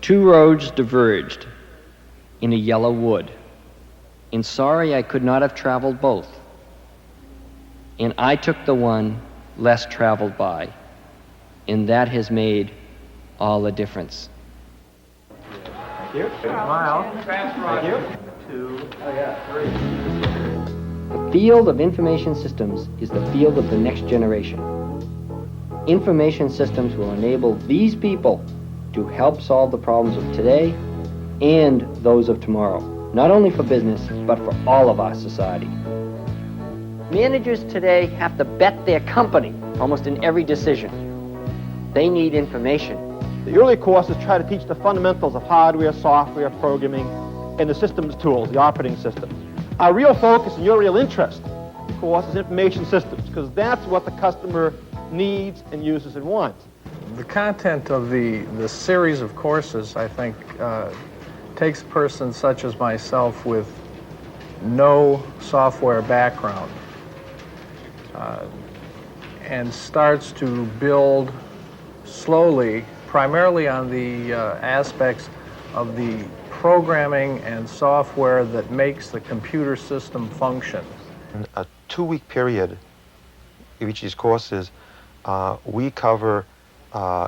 Two roads diverged in a yellow wood, and sorry I could not have traveled both. And I took the one less traveled by, and that has made all the difference. Thank you. Smile. Thank you. 2. Oh yeah. 3. The field of information systems is the field of the next generation. Information systems will enable these people to help solve the problems of today and those of tomorrow, not only for business, but for all of our society. Managers today have to bet their company almost in every decision. They need information. The early courses try to teach the fundamentals of hardware, software, programming, and the systems tools, the operating system. Our real focus and your real interest, of course, is information systems, because that's what the customer needs and uses and wants. The content of the series of courses, I think, takes persons such as myself with no software background and starts to build slowly, primarily on the aspects of the programming and software that makes the computer system function. In a 2-week period, in each of these courses, we cover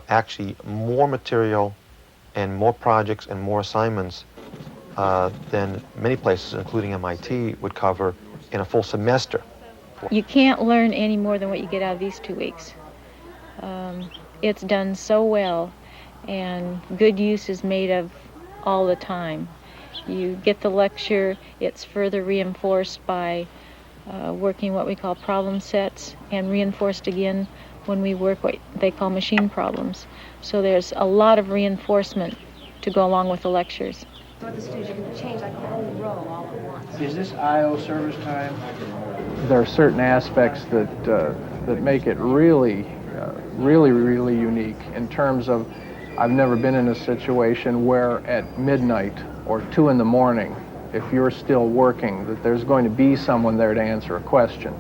actually more material and more projects and more assignments than many places, including MIT, would cover in a full semester. You can't learn any more than what you get out of these 2 weeks. It's done so well, and good use is made of all the time. You get the lecture, it's further reinforced by working what we call problem sets, and reinforced again when we work what they call machine problems. So there's a lot of reinforcement to go along with the lectures. What the students can change like a whole row all at once. Is this I/O service time? There are certain aspects that make it really unique in terms of I've never been in a situation where at midnight or 2 in the morning, if you're still working, that there's going to be someone there to answer a question.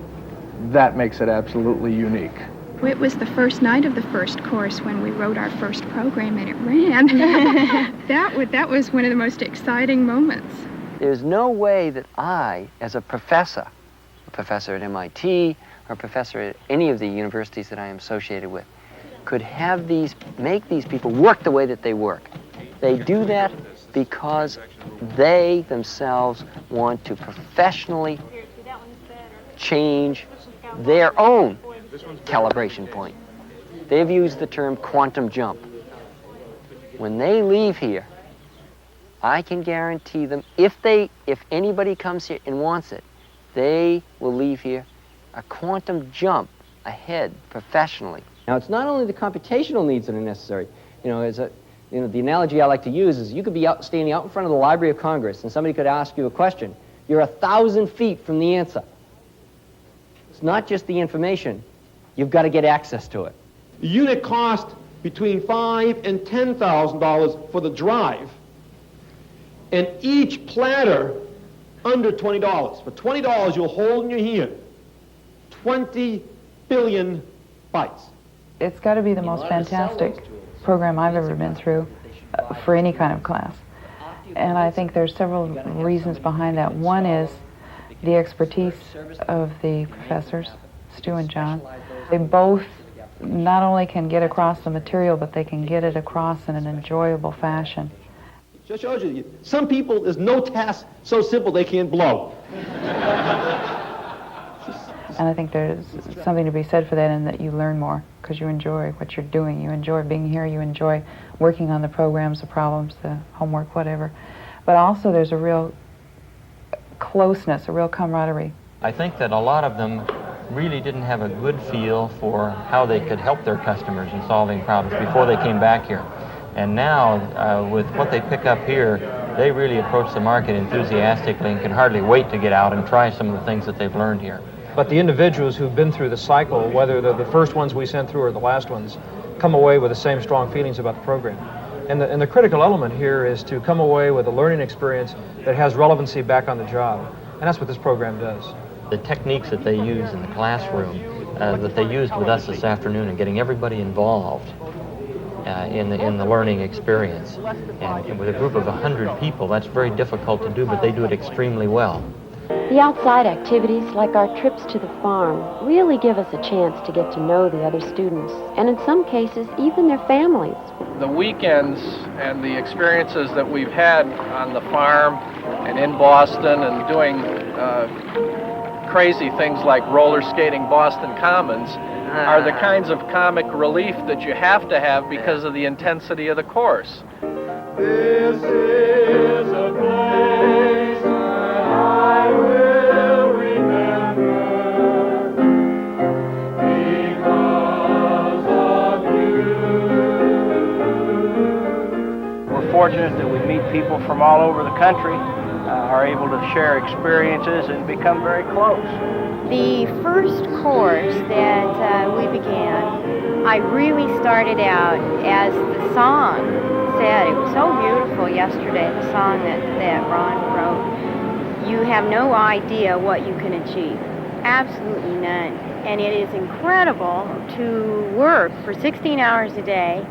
That makes it absolutely unique. It was the first night of the first course when we wrote our first program and it ran. That was one of the most exciting moments. There's no way that I, as a professor at MIT, or a professor at any of the universities that I am associated with, could make these people work the way that they work. They do that because they themselves want to professionally change their own calibration point. They've used the term quantum jump. When they leave here, I can guarantee them, if anybody comes here and wants it, they will leave here a quantum jump ahead professionally. Now, it's not only the computational needs that are necessary. The analogy I like to use is you could be standing out in front of the Library of Congress and somebody could ask you a question. You're 1,000 feet from the answer. It's not just the information. You've got to get access to it. The unit cost between $5,000 and $10,000 for the drive, and each platter under $20. For $20, you'll hold in your hand 20 billion bytes. It's got to be the most fantastic program I've ever been through for any kind of class. And I think there's several reasons behind that. One is the expertise of the professors, Stu and John. They both not only can get across the material, but they can get it across in an enjoyable fashion. Just shows you, some people, there's no task so simple they can't blow. And I think there's something to be said for that, in that you learn more because you enjoy what you're doing. You enjoy being here. You enjoy working on the programs, the problems, the homework, whatever. But also there's a real closeness, a real camaraderie. I think that a lot of them really didn't have a good feel for how they could help their customers in solving problems before they came back here. And now, with what they pick up here, they really approach the market enthusiastically and can hardly wait to get out and try some of the things that they've learned here. But the individuals who've been through the cycle, whether they're the first ones we sent through or the last ones, come away with the same strong feelings about the program. And the critical element here is to come away with a learning experience that has relevancy back on the job. And that's what this program does. The techniques that they use in the classroom, that they used with us this afternoon, and getting everybody involved in the learning experience. And with a group of 100 people, that's very difficult to do, but they do it extremely well. The outside activities, like our trips to the farm, really give us a chance to get to know the other students, and in some cases, even their families. The weekends and the experiences that we've had on the farm and in Boston and doing crazy things like roller skating Boston Commons are the kinds of comic relief that you have to have because of the intensity of the course. This is a place that I will remember because of you. We're fortunate that we meet people from all over the country, are able to share experiences and become very close. The first course that we began, I really started out as the song said. It was so beautiful yesterday, the song that Ron wrote. You have no idea what you can achieve. Absolutely none. And it is incredible to work for 16 hours a day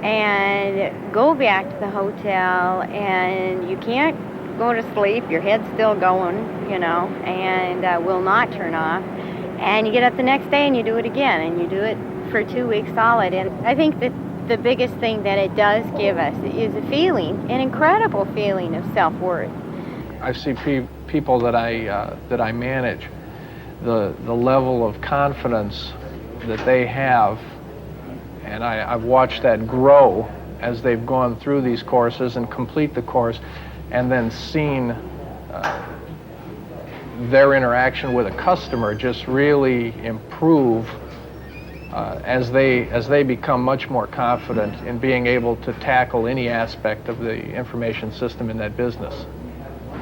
and go back to the hotel, and you can't go to sleep, your head's still going, you know, and will not turn off. And you get up the next day and you do it again, and you do it for 2 weeks solid. And I think that the biggest thing that it does give us is a feeling, an incredible feeling of self-worth. I see people that I manage, the level of confidence that they have, and I've watched that grow as they've gone through these courses and complete the course, and then seen their interaction with a customer just really improve as they become much more confident in being able to tackle any aspect of the information system in that business.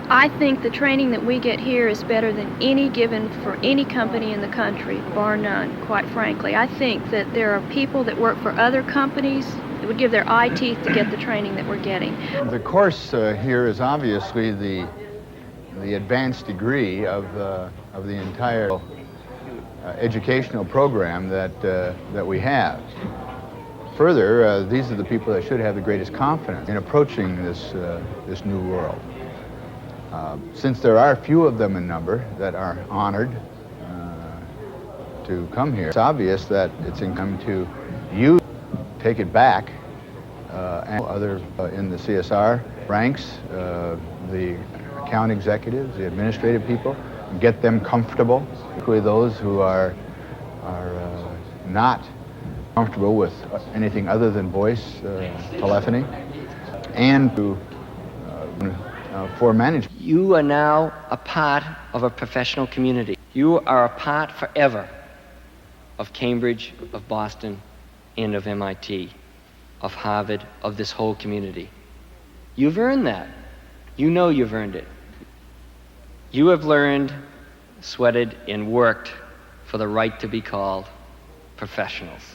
I think the training that we get here is better than any given for any company in the country, bar none, quite frankly. I think that there are people that work for other companies that would give their eye teeth to get the training that we're getting. The course here is obviously the advanced degree of the entire educational program that we have. Further, these are the people that should have the greatest confidence in approaching this new world. Since there are few of them in number that are honored to come here, it's obvious that it's incumbent to you take it back and other in the CSR ranks, the account executives, the administrative people, get them comfortable, particularly those who are not comfortable with anything other than voice telephony, and to for management. You are now a part of a professional community. You are a part forever of Cambridge, of Boston, and of MIT, of Harvard, of this whole community. You've earned that. You know you've earned it. You have learned, sweated, and worked for the right to be called professionals.